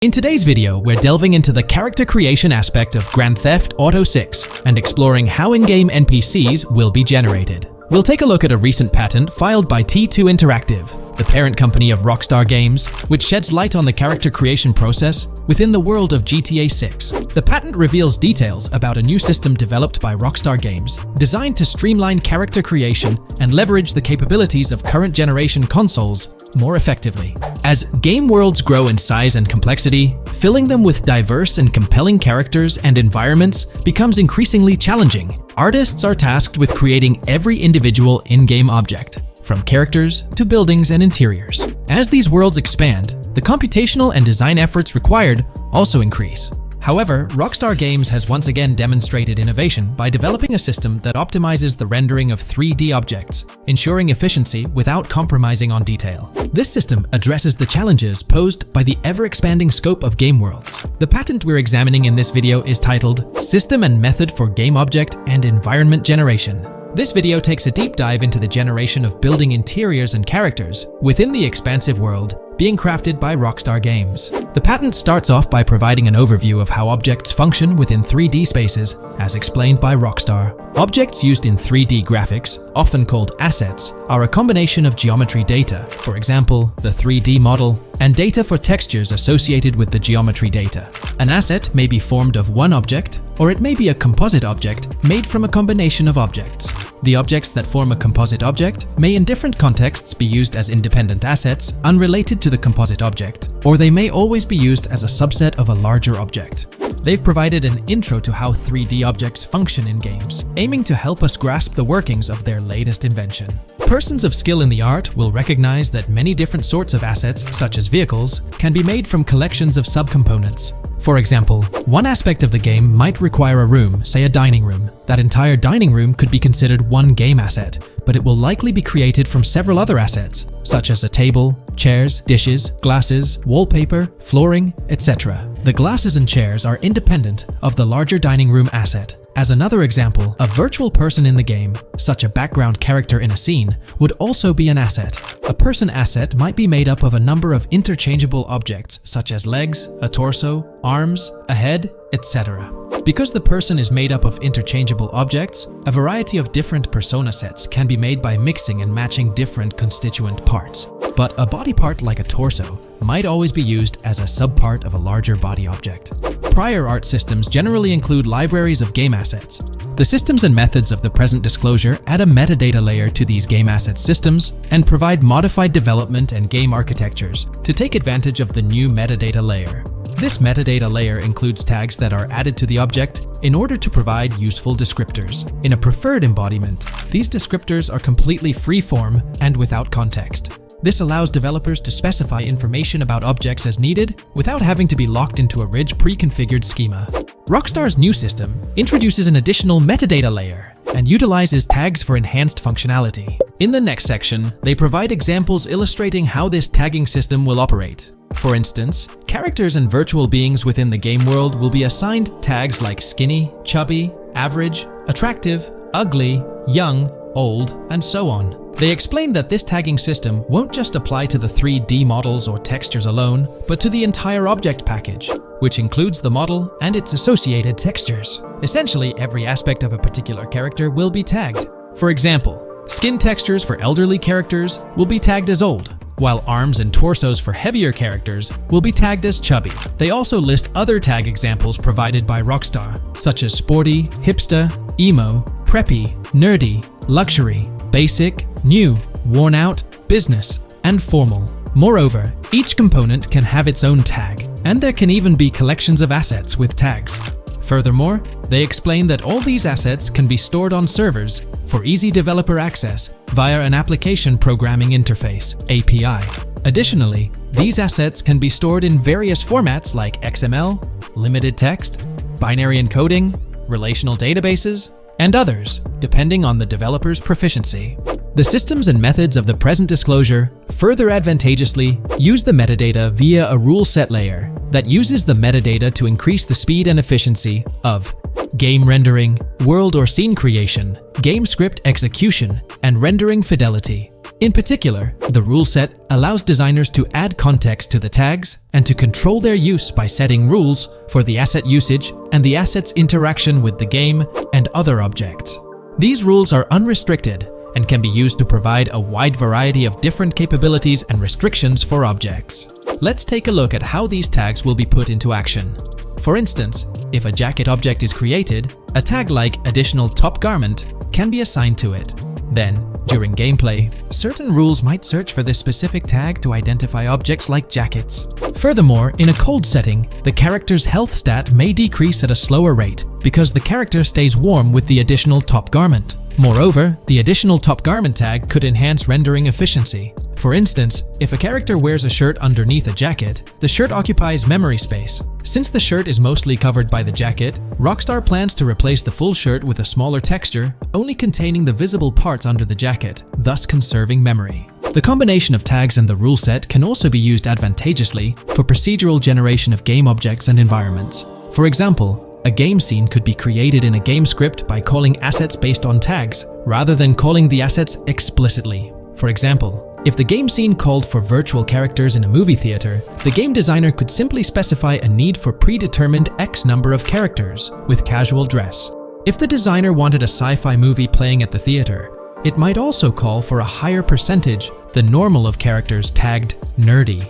In today's video, we're delving into the character creation aspect of Grand Theft Auto 6 and exploring how in-game NPCs will be generated. We'll take a look at a recent patent filed by T2 Interactive, the parent company of Rockstar Games, which sheds light on the character creation process within the world of GTA 6. The patent reveals details about a new system developed by Rockstar Games, designed to streamline character creation and leverage the capabilities of current generation consoles more effectively. As game worlds grow in size and complexity, filling them with diverse and compelling characters and environments becomes increasingly challenging. Artists are tasked with creating every individual in-game object, from characters to buildings and interiors. As these worlds expand, the computational and design efforts required also increase. However, Rockstar Games has once again demonstrated innovation by developing a system that optimizes the rendering of 3D objects, ensuring efficiency without compromising on detail. This system addresses the challenges posed by the ever-expanding scope of game worlds. The patent we're examining in this video is titled System and Method for Game Object and Environment Generation. This video takes a deep dive into the generation of building interiors and characters within the expansive world being crafted by Rockstar Games. The patent starts off by providing an overview of how objects function within 3D spaces, as explained by Rockstar. Objects used in 3D graphics, often called assets, are a combination of geometry data, for example, the 3D model, and data for textures associated with the geometry data. An asset may be formed of one object, or it may be a composite object made from a combination of objects. The objects that form a composite object may in different contexts be used as independent assets unrelated to the composite object, or they may always be used as a subset of a larger object. They've provided an intro to how 3D objects function in games, aiming to help us grasp the workings of their latest invention. Persons of skill in the art will recognize that many different sorts of assets, such as vehicles, can be made from collections of subcomponents. For example, one aspect of the game might require a room, say a dining room. That entire dining room could be considered one game asset, but it will likely be created from several other assets, such as a table, chairs, dishes, glasses, wallpaper, flooring, etc. The glasses and chairs are independent of the larger dining room asset. As another example, a virtual person in the game, such a background character in a scene, would also be an asset. A person asset might be made up of a number of interchangeable objects, such as legs, a torso, arms, a head, etc. Because the person is made up of interchangeable objects, a variety of different persona sets can be made by mixing and matching different constituent parts. But a body part like a torso might always be used as a subpart of a larger body object. Prior art systems generally include libraries of game assets. The systems and methods of the present disclosure add a metadata layer to these game asset systems and provide modified development and game architectures to take advantage of the new metadata layer. This metadata layer includes tags that are added to the object in order to provide useful descriptors. In a preferred embodiment, these descriptors are completely free-form and without context. This allows developers to specify information about objects as needed without having to be locked into a rich pre-configured schema. Rockstar's new system introduces an additional metadata layer and utilizes tags for enhanced functionality. In the next section, they provide examples illustrating how this tagging system will operate. For instance, characters and virtual beings within the game world will be assigned tags like skinny, chubby, average, attractive, ugly, young, old, and so on. They explain that this tagging system won't just apply to the 3D models or textures alone, but to the entire object package, which includes the model and its associated textures. Essentially, every aspect of a particular character will be tagged. For example, skin textures for elderly characters will be tagged as old, while arms and torsos for heavier characters will be tagged as chubby. They also list other tag examples provided by Rockstar, such as sporty, hipster, emo, preppy, nerdy, luxury, basic, new, worn out, business, and formal. Moreover, each component can have its own tag, and there can even be collections of assets with tags. Furthermore, they explain that all these assets can be stored on servers for easy developer access via an application programming interface (API). Additionally, these assets can be stored in various formats like XML, limited text, binary encoding, relational databases, and others, depending on the developer's proficiency. The systems and methods of the present disclosure further advantageously use the metadata via a rule set layer that uses the metadata to increase the speed and efficiency of game rendering, world or scene creation, game script execution, and rendering fidelity. In particular, the rule set allows designers to add context to the tags and to control their use by setting rules for the asset usage and the asset's interaction with the game and other objects. These rules are unrestricted and can be used to provide a wide variety of different capabilities and restrictions for objects. Let's take a look at how these tags will be put into action. For instance, if a jacket object is created, a tag like additional top garment can be assigned to it. Then, during gameplay, certain rules might search for this specific tag to identify objects like jackets. Furthermore, in a cold setting, the character's health stat may decrease at a slower rate because the character stays warm with the additional top garment. Moreover, the additional top garment tag could enhance rendering efficiency. For instance, if a character wears a shirt underneath a jacket, the shirt occupies memory space. Since the shirt is mostly covered by the jacket, Rockstar plans to replace the full shirt with a smaller texture, only containing the visible parts under the jacket, thus conserving memory. The combination of tags and the rule set can also be used advantageously for procedural generation of game objects and environments. For example, a game scene could be created in a game script by calling assets based on tags, rather than calling the assets explicitly. For example, if the game scene called for virtual characters in a movie theater, the game designer could simply specify a need for predetermined X number of characters with casual dress. If the designer wanted a sci-fi movie playing at the theater, it might also call for a higher percentage than normal of characters tagged nerdy.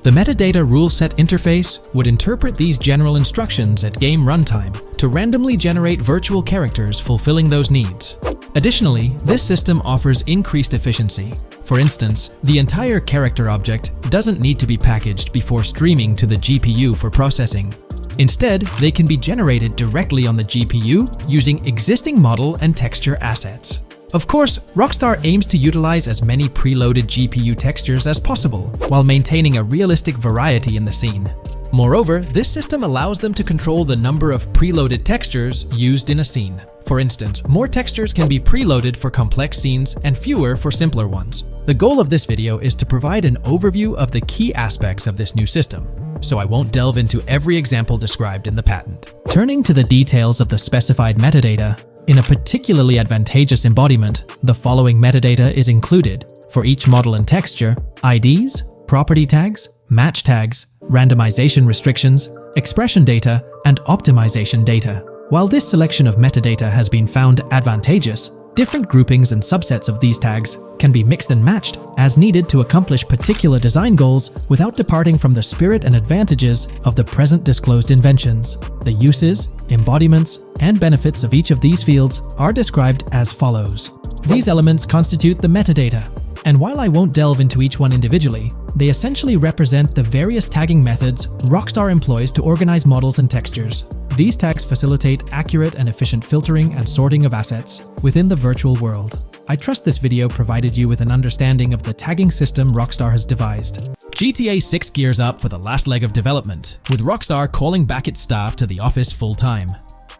The metadata rule set interface would interpret these general instructions at game runtime to randomly generate virtual characters fulfilling those needs. Additionally, this system offers increased efficiency. For instance, the entire character object doesn't need to be packaged before streaming to the GPU for processing. Instead, they can be generated directly on the GPU using existing model and texture assets. Of course, Rockstar aims to utilize as many preloaded GPU textures as possible, while maintaining a realistic variety in the scene. Moreover, this system allows them to control the number of preloaded textures used in a scene. For instance, more textures can be preloaded for complex scenes and fewer for simpler ones. The goal of this video is to provide an overview of the key aspects of this new system, so I won't delve into every example described in the patent. Turning to the details of the specified metadata, in a particularly advantageous embodiment, the following metadata is included for each model and texture: IDs, property tags, match tags, randomization restrictions, expression data, and optimization data. While this selection of metadata has been found advantageous, different groupings and subsets of these tags can be mixed and matched as needed to accomplish particular design goals without departing from the spirit and advantages of the present disclosed inventions. The uses, embodiments, and benefits of each of these fields are described as follows. These elements constitute the metadata, and while I won't delve into each one individually, they essentially represent the various tagging methods Rockstar employs to organize models and textures. These tags facilitate accurate and efficient filtering and sorting of assets within the virtual world. I trust this video provided you with an understanding of the tagging system Rockstar has devised. GTA 6 gears up for the last leg of development, with Rockstar calling back its staff to the office full-time.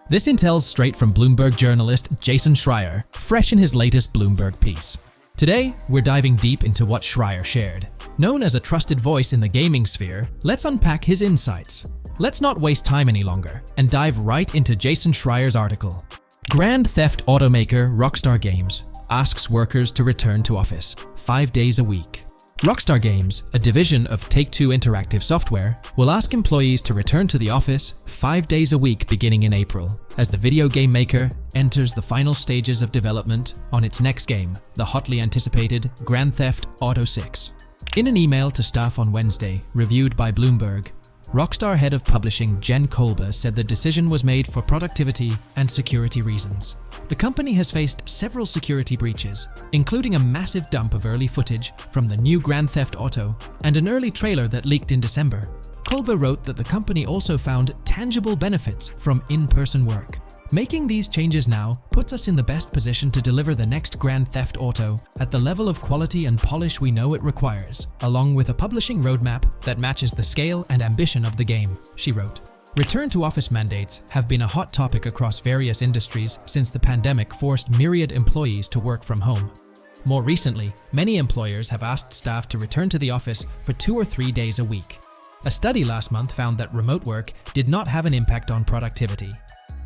This intel's straight from Bloomberg journalist Jason Schreier, fresh in his latest Bloomberg piece. Today, we're diving deep into what Schreier shared. Known as a trusted voice in the gaming sphere, let's unpack his insights. Let's not waste time any longer and dive right into Jason Schreier's article. Grand Theft automaker Rockstar Games asks workers to return to office 5 days a week. Rockstar Games, a division of Take-Two Interactive Software, will ask employees to return to the office 5 days a week beginning in April, as the video game maker enters the final stages of development on its next game, the hotly anticipated Grand Theft Auto 6. In an email to staff on Wednesday, reviewed by Bloomberg, Rockstar head of publishing Jen Kolber said the decision was made for productivity and security reasons. The company has faced several security breaches, including a massive dump of early footage from the new Grand Theft Auto and an early trailer that leaked in December. Kolber wrote that the company also found tangible benefits from in-person work. Making these changes now puts us in the best position to deliver the next Grand Theft Auto at the level of quality and polish we know it requires, along with a publishing roadmap that matches the scale and ambition of the game, she wrote. Return-to-office mandates have been a hot topic across various industries since the pandemic forced myriad employees to work from home. More recently, many employers have asked staff to return to the office for 2 or 3 days a week. A study last month found that remote work did not have an impact on productivity.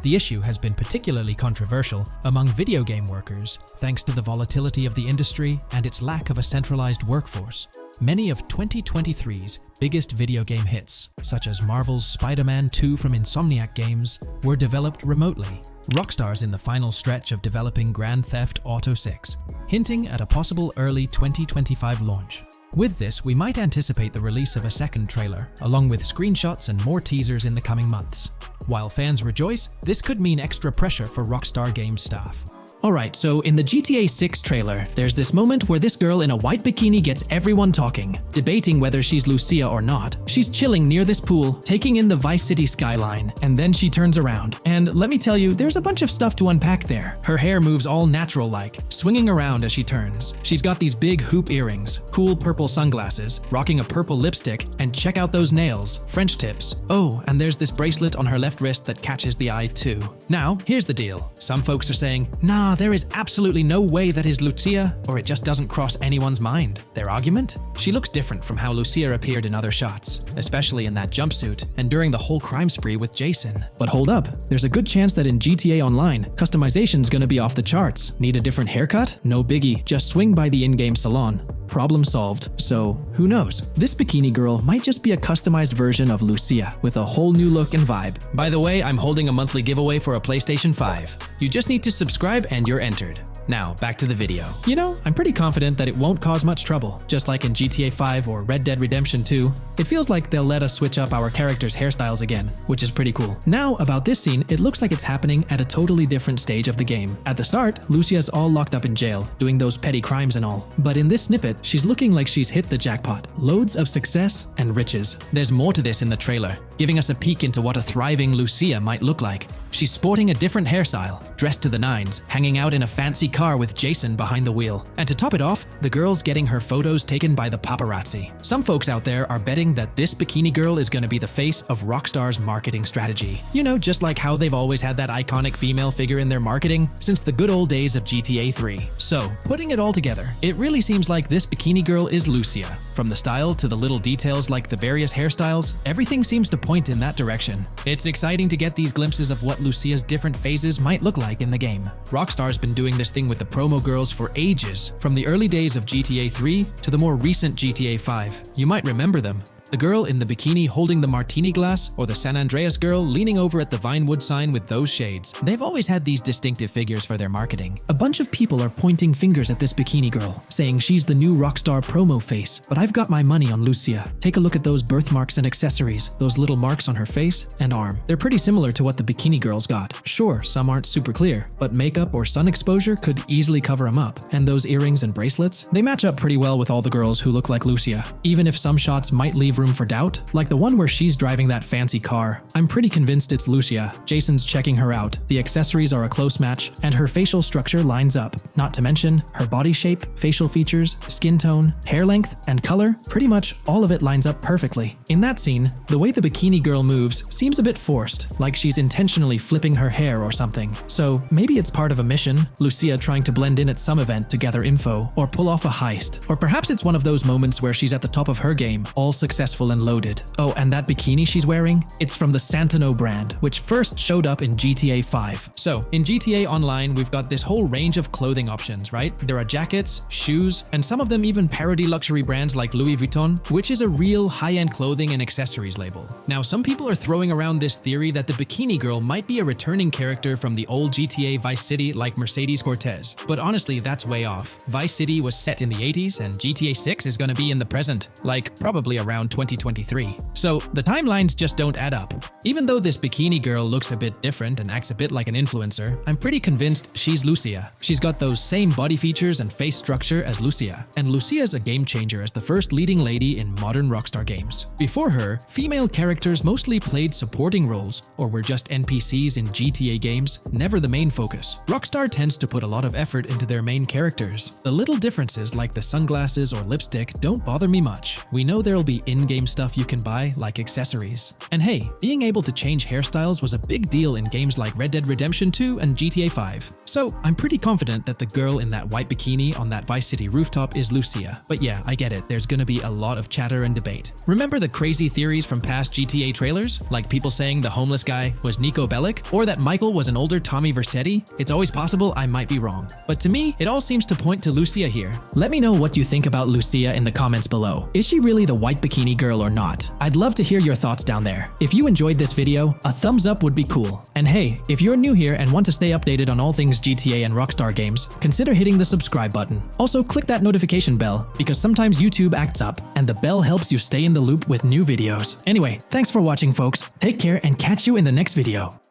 The issue has been particularly controversial among video game workers, thanks to the volatility of the industry and its lack of a centralized workforce. Many of 2023's biggest video game hits, such as Marvel's Spider-Man 2 from Insomniac Games, were developed remotely. Rockstar's in the final stretch of developing Grand Theft Auto 6, hinting at a possible early 2025 launch. With this, we might anticipate the release of a second trailer, along with screenshots and more teasers in the coming months. While fans rejoice, this could mean extra pressure for Rockstar Games staff. Alright, so in the GTA 6 trailer, there's this moment where this girl in a white bikini gets everyone talking, debating whether she's Lucia or not. She's chilling near this pool, taking in the Vice City skyline, and then she turns around. And let me tell you, there's a bunch of stuff to unpack there. Her hair moves all natural-like, swinging around as she turns. She's got these big hoop earrings, cool purple sunglasses, rocking a purple lipstick, and check out those nails, French tips. Oh, and there's this bracelet on her left wrist that catches the eye too. Now, here's the deal. Some folks are saying, nah, there is absolutely no way that is Lucia, or it just doesn't cross anyone's mind. Their argument? She looks different from how Lucia appeared in other shots, especially in that jumpsuit and during the whole crime spree with Jason. But hold up, there's a good chance that in GTA Online, customization's gonna be off the charts. Need a different haircut? No biggie, just swing by the in-game salon. Problem solved. So, who knows? This bikini girl might just be a customized version of Lucia with a whole new look and vibe. By the way, I'm holding a monthly giveaway for a PlayStation 5. You just need to subscribe and you're entered. Now, back to the video. You know, I'm pretty confident that it won't cause much trouble, just like in GTA 5 or Red Dead Redemption 2. It feels like they'll let us switch up our characters' hairstyles again, which is pretty cool. Now, about this scene, it looks like it's happening at a totally different stage of the game. At the start, Lucia's all locked up in jail, doing those petty crimes and all. But in this snippet, she's looking like she's hit the jackpot. Loads of success and riches. There's more to this in the trailer, giving us a peek into what a thriving Lucia might look like. She's sporting a different hairstyle, dressed to the nines, hanging out in a fancy car with Jason behind the wheel. And to top it off, the girl's getting her photos taken by the paparazzi. Some folks out there are betting that this bikini girl is gonna be the face of Rockstar's marketing strategy. You know, just like how they've always had that iconic female figure in their marketing since the good old days of GTA 3. So, putting it all together, it really seems like this bikini girl is Lucia. From the style to the little details like the various hairstyles, everything seems to point in that direction. It's exciting to get these glimpses of what Lucia's different phases might look like in the game. Rockstar's been doing this thing with the promo girls for ages, from the early days of GTA 3 to the more recent GTA 5. You might remember them. The girl in the bikini holding the martini glass, or the San Andreas girl leaning over at the Vinewood sign with those shades. They've always had these distinctive figures for their marketing. A bunch of people are pointing fingers at this bikini girl, saying she's the new Rockstar promo face, but I've got my money on Lucia. Take a look at those birthmarks and accessories, those little marks on her face and arm. They're pretty similar to what the bikini girl's got. Sure, some aren't super clear, but makeup or sun exposure could easily cover them up. And those earrings and bracelets, they match up pretty well with all the girls who look like Lucia. Even if some shots might leave room for doubt, like the one where she's driving that fancy car. I'm pretty convinced it's Lucia. Jason's checking her out, the accessories are a close match, and her facial structure lines up. Not to mention, her body shape, facial features, skin tone, hair length, and color, pretty much all of it lines up perfectly. In that scene, the way the bikini girl moves seems a bit forced, like she's intentionally flipping her hair or something. So maybe it's part of a mission, Lucia trying to blend in at some event to gather info, or pull off a heist. Or perhaps it's one of those moments where she's at the top of her game, all successful and loaded. Oh, and that bikini she's wearing? It's from the Santino brand, which first showed up in GTA 5. So, in GTA Online, we've got this whole range of clothing options, right? There are jackets, shoes, and some of them even parody luxury brands like Louis Vuitton, which is a real high-end clothing and accessories label. Now, some people are throwing around this theory that the bikini girl might be a returning character from the old GTA Vice City like Mercedes Cortez, but honestly, that's way off. Vice City was set in the 80s, and GTA 6 is gonna be in the present, like probably around 2023. So the timelines just don't add up. Even though this bikini girl looks a bit different and acts a bit like an influencer, I'm pretty convinced she's Lucia. She's got those same body features and face structure as Lucia, and Lucia's a game changer as the first leading lady in modern Rockstar games. Before her, female characters mostly played supporting roles or were just NPCs in GTA games, never the main focus. Rockstar tends to put a lot of effort into their main characters. The little differences like the sunglasses or lipstick don't bother me much. We know there'll be in in-game stuff you can buy, like accessories. And hey, being able to change hairstyles was a big deal in games like Red Dead Redemption 2 and GTA 5. So I'm pretty confident that the girl in that white bikini on that Vice City rooftop is Lucia. But yeah, I get it, there's gonna be a lot of chatter and debate. Remember the crazy theories from past GTA trailers? Like people saying the homeless guy was Nico Bellic, or that Michael was an older Tommy Vercetti? It's always possible I might be wrong. But to me, it all seems to point to Lucia here. Let me know what you think about Lucia in the comments below. Is she really the white bikini girl or not? I'd love to hear your thoughts down there. If you enjoyed this video, a thumbs up would be cool. And hey, if you're new here and want to stay updated on all things GTA and Rockstar Games, consider hitting the subscribe button. Also, click that notification bell, because sometimes YouTube acts up, and the bell helps you stay in the loop with new videos. Anyway, thanks for watching, folks. Take care and catch you in the next video.